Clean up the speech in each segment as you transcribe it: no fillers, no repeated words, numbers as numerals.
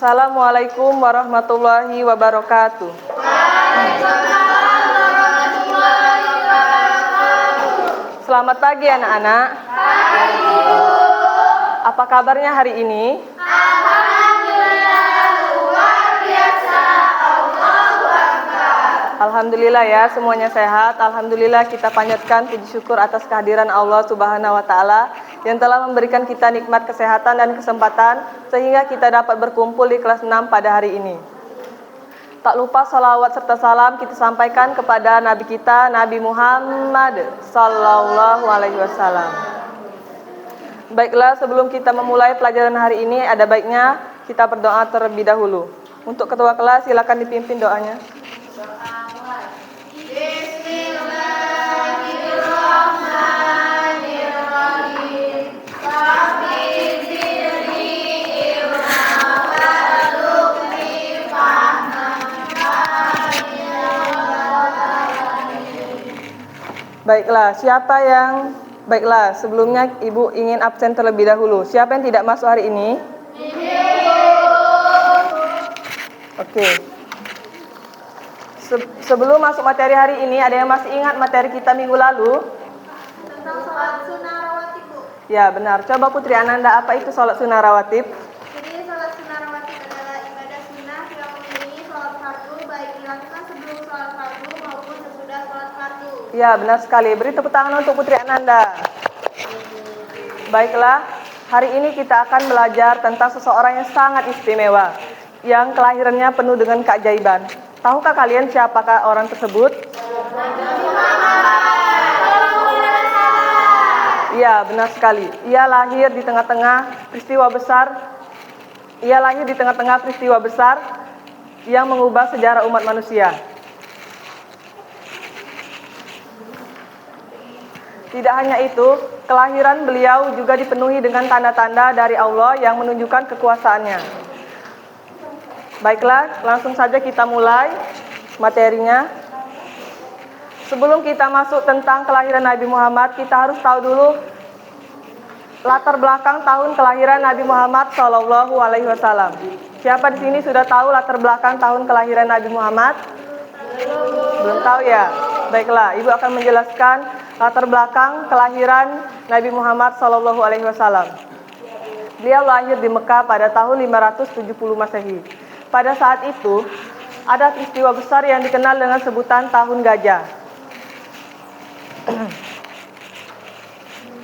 Assalamualaikum warahmatullahi wabarakatuh. Selamat pagi anak-anak. Apa kabarnya hari ini? Alhamdulillah, luar biasa. Allahu Akbar. Alhamdulillah ya, semuanya sehat. Alhamdulillah kita panjatkan puji syukur atas kehadiran Allah Subhanahu wa taala yang telah memberikan kita nikmat kesehatan dan kesempatan sehingga kita dapat berkumpul di kelas 6 pada hari ini. Tak lupa salawat serta salam kita sampaikan kepada Nabi kita, Nabi Muhammad Sallallahu Alaihi Wasallam. Baiklah, sebelum kita memulai pelajaran hari ini, ada baiknya kita berdoa terlebih dahulu. Untuk ketua kelas, silakan dipimpin doanya. Baiklah, sebelumnya Ibu ingin absen terlebih dahulu. Siapa yang tidak masuk hari ini? Oke. Sebelum masuk materi hari ini, ada yang masih ingat materi kita minggu lalu? Tentang sholat sunnah rawatib, Bu. Ya, benar. Coba Putri Ananda, apa itu sholat sunnah rawatib? Jadi sholat sunnah rawatib adalah ibadah sunnah yang mengiringi sholat fardu, baik dilakukan sebelum sholat fardu maupun sesudah sholat fardu. Ya, benar sekali. Beri tepuk tangan untuk Putri Ananda. Baiklah, hari ini kita akan belajar tentang seseorang yang sangat istimewa, yang kelahirannya penuh dengan keajaiban. Tahukah kalian siapakah orang tersebut? Ya, benar sekali. Ia lahir di tengah-tengah peristiwa besar yang mengubah sejarah umat manusia. Tidak hanya itu, kelahiran beliau juga dipenuhi dengan tanda-tanda dari Allah yang menunjukkan kekuasaannya. Baiklah, langsung saja kita mulai materinya. Sebelum kita masuk tentang kelahiran Nabi Muhammad, kita harus tahu dulu latar belakang tahun kelahiran Nabi Muhammad Sallallahu Alaihi Wasallam. Siapa di sini sudah tahu latar belakang tahun kelahiran Nabi Muhammad? Belum tahu ya? Baiklah, Ibu akan menjelaskan latar belakang kelahiran Nabi Muhammad Sallallahu Alaihi Wasallam. Beliau lahir di Mekah pada tahun 570 Masehi. Pada saat itu, ada peristiwa besar yang dikenal dengan sebutan Tahun Gajah.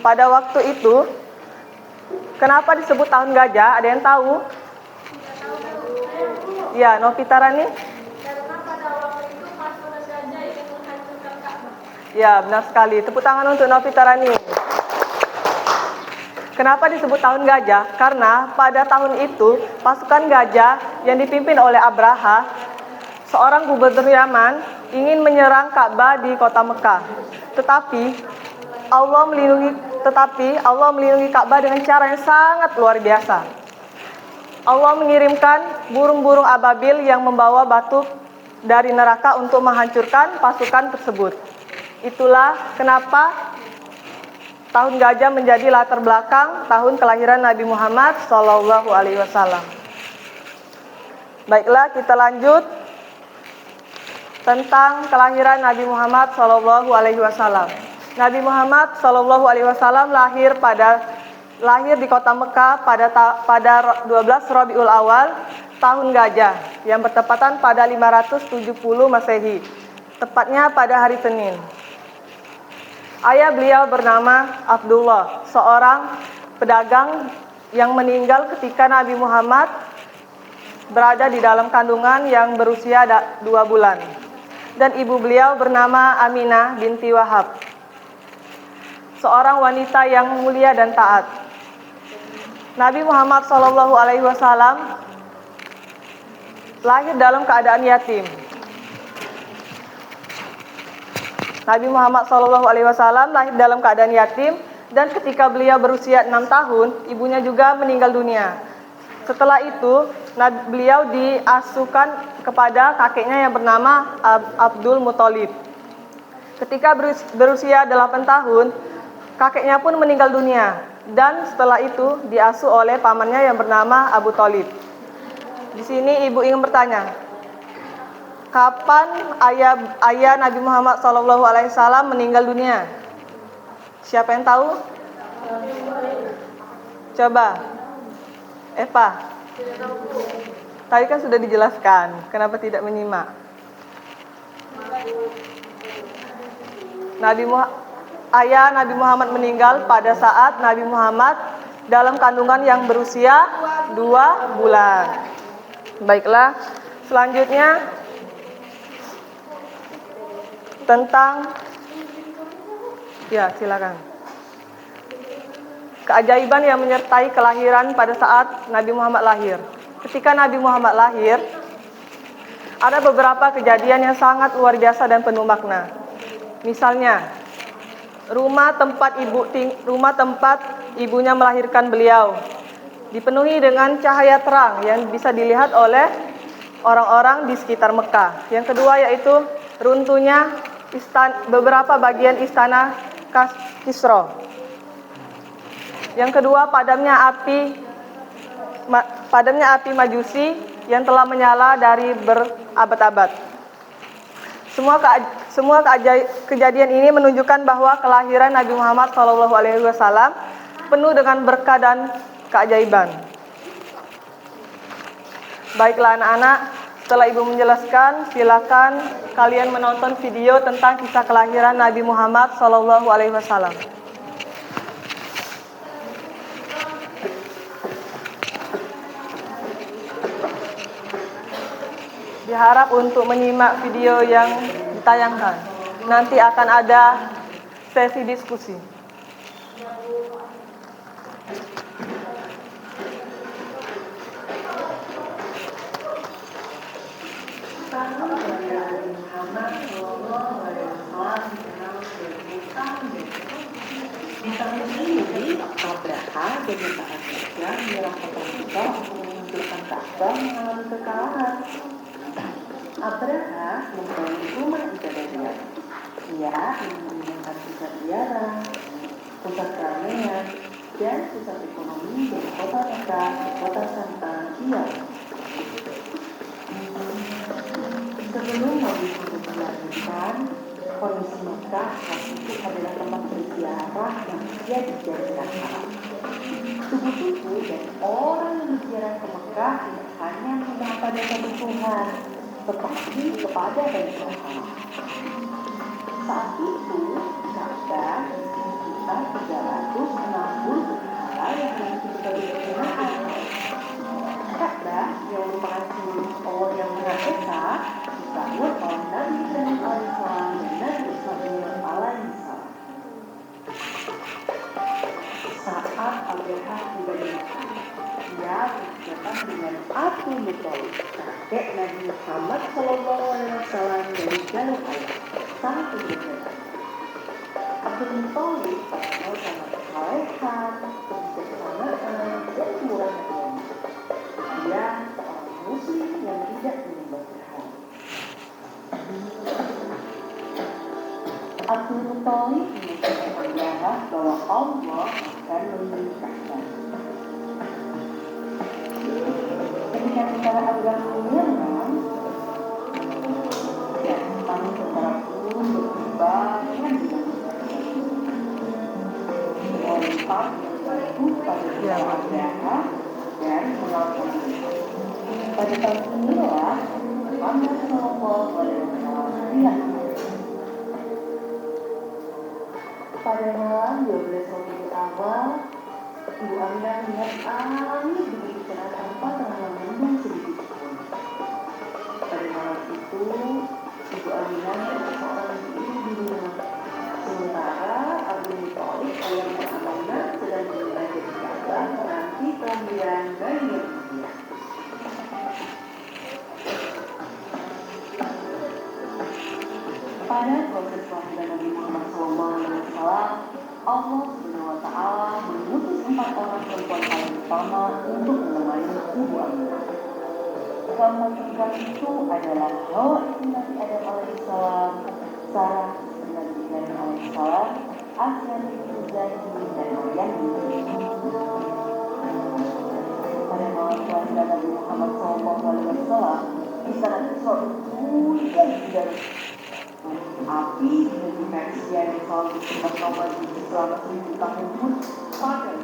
Pada waktu itu, kenapa disebut Tahun Gajah? Ada yang tahu? Ya, Novita Rani? Karena pada waktu itu pasukan gajah ingin menghancurkan Ka'bah. Ya, benar sekali. Tepuk tangan untuk Novita Rani. Kenapa disebut Tahun Gajah? Karena pada tahun itu, pasukan gajah yang dipimpin oleh Abraha, seorang gubernur Yaman, ingin menyerang Ka'bah di kota Mekah. Tetapi Allah melindungi Ka'bah dengan cara yang sangat luar biasa. Allah mengirimkan burung-burung ababil yang membawa batu dari neraka untuk menghancurkan pasukan tersebut. Itulah kenapa Tahun Gajah menjadi latar belakang tahun kelahiran Nabi Muhammad Sallallahu Alaihi Wasallam. Baiklah, kita lanjut tentang kelahiran Nabi Muhammad Sallallahu Alaihi Wasallam. Nabi Muhammad Sallallahu Alaihi Wasallam lahir di kota Mekah pada 12 Rabiul Awal tahun Gajah yang bertepatan pada 570 Masehi, tepatnya pada hari Senin. Ayah beliau bernama Abdullah, seorang pedagang yang meninggal ketika Nabi Muhammad berada di dalam kandungan yang berusia 2 bulan. Dan ibu beliau bernama Aminah binti Wahab, seorang wanita yang mulia dan taat. Nabi Muhammad SAW lahir dalam keadaan yatim. Nabi Muhammad SAW lahir dalam keadaan yatim, dan ketika beliau berusia 6 tahun, ibunya juga meninggal dunia. Setelah itu, beliau diasuhkan kepada kakeknya yang bernama Abdul Muthalib. Ketika berusia 8 tahun, kakeknya pun meninggal dunia, dan setelah itu diasuh oleh pamannya yang bernama Abu Thalib. Di sini ibu ingin bertanya, kapan ayah Nabi Muhammad SAW meninggal dunia? Siapa yang tahu? Coba, Eva. Tadi kan sudah dijelaskan, kenapa tidak menyimak? Ayah Nabi Muhammad meninggal pada saat Nabi Muhammad dalam kandungan yang berusia 2 bulan. Baiklah, selanjutnya tentang, ya silakan. Keajaiban yang menyertai kelahiran pada saat Nabi Muhammad lahir. Ketika Nabi Muhammad lahir, ada beberapa kejadian yang sangat luar biasa dan penuh makna. Misalnya, rumah tempat ibunya melahirkan beliau dipenuhi dengan cahaya terang yang bisa dilihat oleh orang-orang di sekitar Mekah. Yang kedua yaitu runtuhnya beberapa bagian istana Kisra. Yang kedua, padamnya api Majusi yang telah menyala dari berabad-abad. Semua kejadian ini menunjukkan bahwa kelahiran Nabi Muhammad SAW penuh dengan berkah dan keajaiban. Baiklah anak-anak, setelah ibu menjelaskan, silakan kalian menonton video tentang kisah kelahiran Nabi Muhammad SAW. Diharap untuk menyimak video yang ditayangkan. Nanti akan ada sesi diskusi. Di tahun ini, Abraha dan para Islam menyerahkan kita untuk menunjukkan Ka'bah mengalami kekalahan. Abraha membangun rumah ibadah dia. Ia ingin menggunakan pusat ziarah, pusat keramaian, dan pusat ekonomi dari kota Mekah ke kota Santa Ia. Sebelum Nabi Muhammad dilahirkan, kondisi Mekah saat itu adalah tempat berziarah yang dia dijadikan haram. Suku-suku dan orang yang berziarah ke Mekah tidak hanya menyembah pada satu Tuhan, tetapi kepada banyak Tuhan. Saat itu, Ka'bah sekitar 360 berhala yang memiliki berbagai kegunaan. Ka'bah yang merupakan simbol Allah yang Maha Esa dibangun oleh Nabi Ibrahim alaihissalam dan Nabi Ismail alaihissalam. Saat Abraha tiba di Mekah, dia berhadapan dengan Abu Muthalib, kakek Nabi Muhammad SAW dari jalur ayah, sang penjaga. Abu Muthalib terkenal karena kekalehan, kebijaksanaan, dan kemurahan hatinya. Dia seorang Muslim yang tidak menyembah berhala. Abu Muthalib menyatakan bahwa Allah akan memerintahkan. Ketika tentara Abraham menyerang, datang tentara pun berkembangan dengan melompat membantu pada tentara Abraham dan mengalahkan mereka. Pada tahun inilah Muhammad SAW dilahirkan. Pada malam 12 Rabiul Awal, Ibu Aminah melihat langit begitu cerah tanpa terhalang mendung sedikit pun. Pada malam itu, Ibu Aminah adalah seorang ibu di rumah. Sementara Abu Muthalib ayahnya Aminah sedang beribadah di Ka'bah menanti kelahiran bayi yang dia. Pada proses kelahiran Nabi Muhammad SAW, Allah SWT mengutus 4 orang perempuan paling utama untuk menemani Ibu Aminah. Keempat perempuan itu adalah Hawa istri Nabi Adam alaihissalam, Sarah istri Nabi Ibrahim alaihissalam, Asma binti Zaidi, dan Maryam binti. Pada malam kelahiran Nabi Muhammad Muhammad SAW di saat suatu hujan dari api dari Persia yang selalu berkembang selama 1000 tahun pun padam.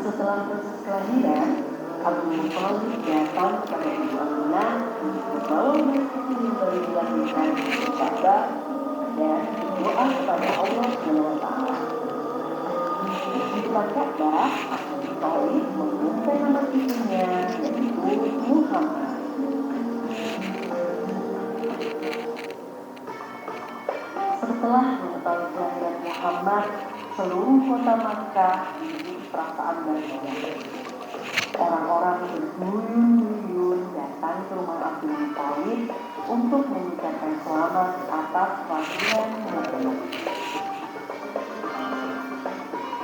Setelah proses kelahiran, Abdul Muthalib datang kepada Ibu Aminah membawa mereka kembali dilahirkan sabar dan berdoa kepada Allah SWT. Di depan Ka'bah, Abdul Muthalib mengumumkan nama ibunya yaitu Muhammad. Setelah mengetahui kelahiran Muhammad, seluruh kota Makkah menjadi perasaan bangga. Orang-orang berduyun-duyun datang ke rumah Abdul Muthalib untuk mengucapkan selamat atas kelahiran Muhammad.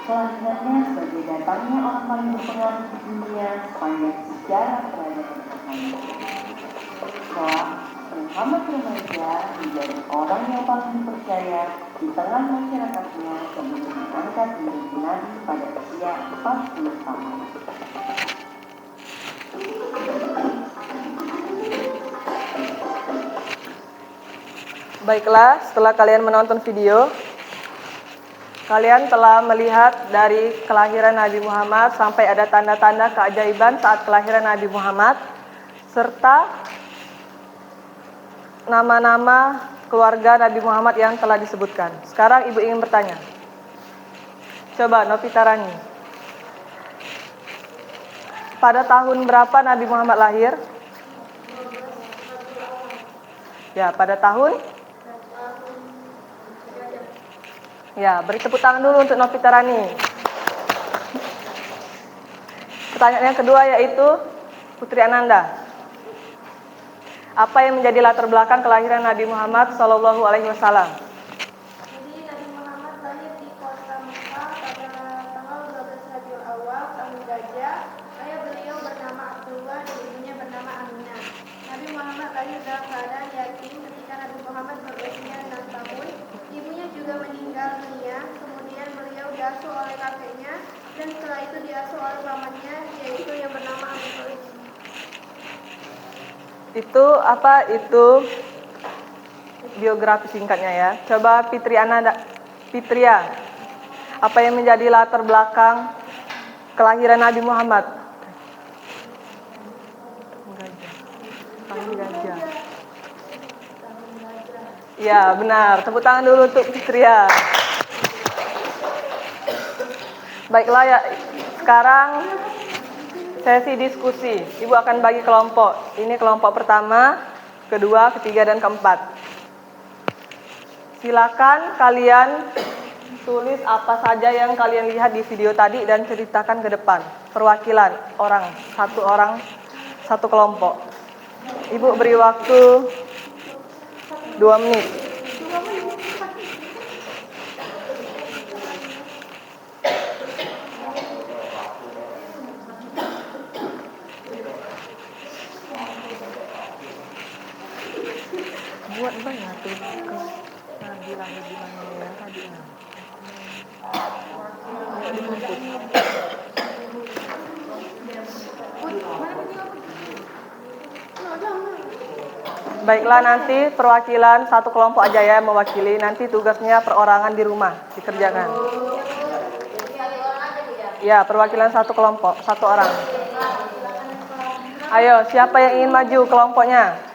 Kelahirannya sebagai datangnya orang paling berpengaruh di dunia sepanjang sejarah peradaban manusia. Setelah Muhammad remaja menjadi orang yang paling dipercaya di tengah masyarakatnya sebelum diangkat menjadi nabi pada usia 40 tahun. Baiklah, setelah kalian menonton video, kalian telah melihat dari kelahiran Nabi Muhammad sampai ada tanda-tanda keajaiban saat kelahiran Nabi Muhammad, serta nama-nama keluarga Nabi Muhammad yang telah disebutkan. Sekarang Ibu ingin bertanya. Coba Novita Rani. Pada tahun berapa Nabi Muhammad lahir? Ya, pada tahun? Ya, beri tepuk tangan dulu untuk Novita Rani. Pertanyaan yang kedua yaitu Putri Ananda. Apa yang menjadi latar belakang kelahiran Nabi Muhammad Shallallahu Alaihi Wasallam? Jadi Nabi Muhammad lahir di kota Mekah pada tanggal 12 Rabiul Awal tahun Gajah. Ayah beliau bernama Abdullah dan ibunya bernama Aminah. Nabi Muhammad lahir dalam keadaan yatim ketika Nabi Muhammad berusia 6 tahun. Ibunya juga meninggal dunia. Kemudian beliau diasuh oleh kakeknya dan setelah itu diasuh oleh pamannya yaitu yang bernama Abu Thalib. Itu apa? Itu biografi singkatnya ya. Coba Fitria, apa yang menjadi latar belakang kelahiran Nabi Muhammad? Gajah. Ya benar, tepuk tangan dulu untuk Fitria. Baiklah ya, sekarang sesi diskusi. Ibu akan bagi kelompok. Ini kelompok pertama, kedua, ketiga, dan keempat. Silakan kalian tulis apa saja yang kalian lihat di video tadi dan ceritakan ke depan. Perwakilan orang, satu kelompok. Ibu beri waktu 2 menit. Buat banyak tuh Nabi lahir di mana ya tadi. Baiklah, nanti perwakilan satu kelompok aja ya mewakili. Nanti tugasnya perorangan di rumah dikerjakan. Ya, perwakilan satu kelompok, satu orang. Ayo, siapa yang ingin maju kelompoknya?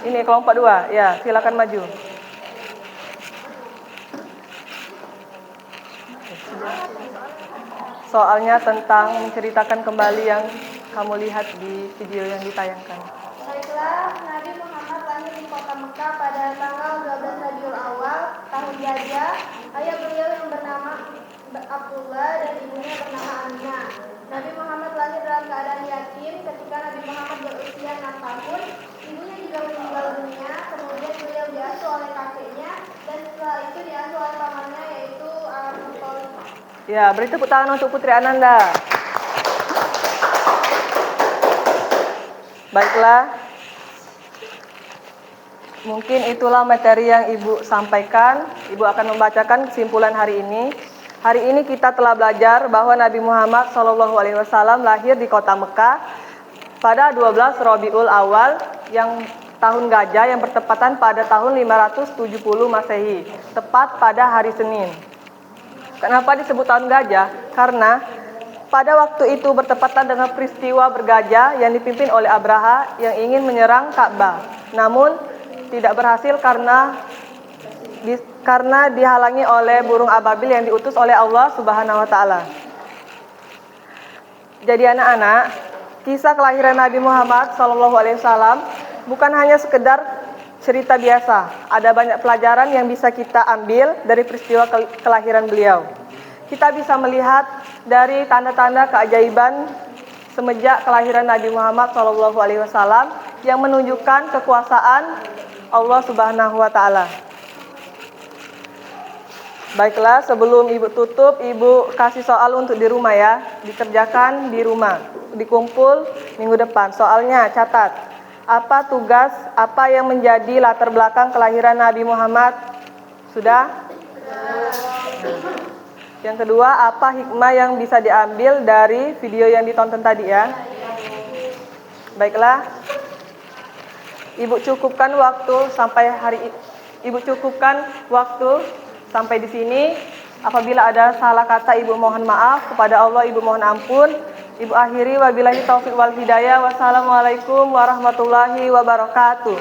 Ini kelompok 2, ya silakan maju. Soalnya tentang menceritakan kembali yang kamu lihat di video yang ditayangkan. Baiklah, Nabi Muhammad lahir di kota Mekah pada tanggal 12 Rabiul Awal tahun Gajah. Ayah beliau yang bernama Abdullah dan ibunya bernama Aminah. Nabi Muhammad lahir dalam keadaan yatim ketika Nabi Muhammad berusia 6 tahun. Ibunya juga meninggal dunia, kemudian beliau diasuh oleh kakeknya dan setelah itu diasuh oleh pamannya yaitu Abu Thalib. Ya, beri tepuk tangan untuk Putri Ananda. Baiklah, mungkin itulah materi yang Ibu sampaikan. Ibu akan membacakan kesimpulan hari ini. Hari ini kita telah belajar bahwa Nabi Muhammad SAW lahir di kota Mekah pada 12 Rabiul Awal yang tahun gajah yang bertepatan pada tahun 570 Masehi, tepat pada hari Senin. Kenapa disebut tahun gajah? Karena pada waktu itu bertepatan dengan peristiwa bergajah yang dipimpin oleh Abraha yang ingin menyerang Ka'bah. Namun tidak berhasil karena dihalangi oleh burung ababil yang diutus oleh Allah Subhanahu wa taala. Jadi anak-anak, kisah kelahiran Nabi Muhammad SAW bukan hanya sekedar cerita biasa. Ada banyak pelajaran yang bisa kita ambil dari peristiwa kelahiran beliau. Kita bisa melihat dari tanda-tanda keajaiban semenjak kelahiran Nabi Muhammad SAW yang menunjukkan kekuasaan Allah Subhanahu wa taala. Baiklah, sebelum Ibu tutup, Ibu kasih soal untuk di rumah ya. Dikerjakan di rumah, dikumpul minggu depan. Soalnya catat, apa tugas, apa yang menjadi latar belakang kelahiran Nabi Muhammad? Sudah? Yang kedua, apa hikmah yang bisa diambil dari video yang ditonton tadi ya? Baiklah, Ibu cukupkan waktu sampai di sini. Apabila ada salah kata, Ibu mohon maaf. Kepada Allah, Ibu mohon ampun. Ibu akhiri, wabillahi taufiq wal hidayah. Wassalamualaikum warahmatullahi wabarakatuh.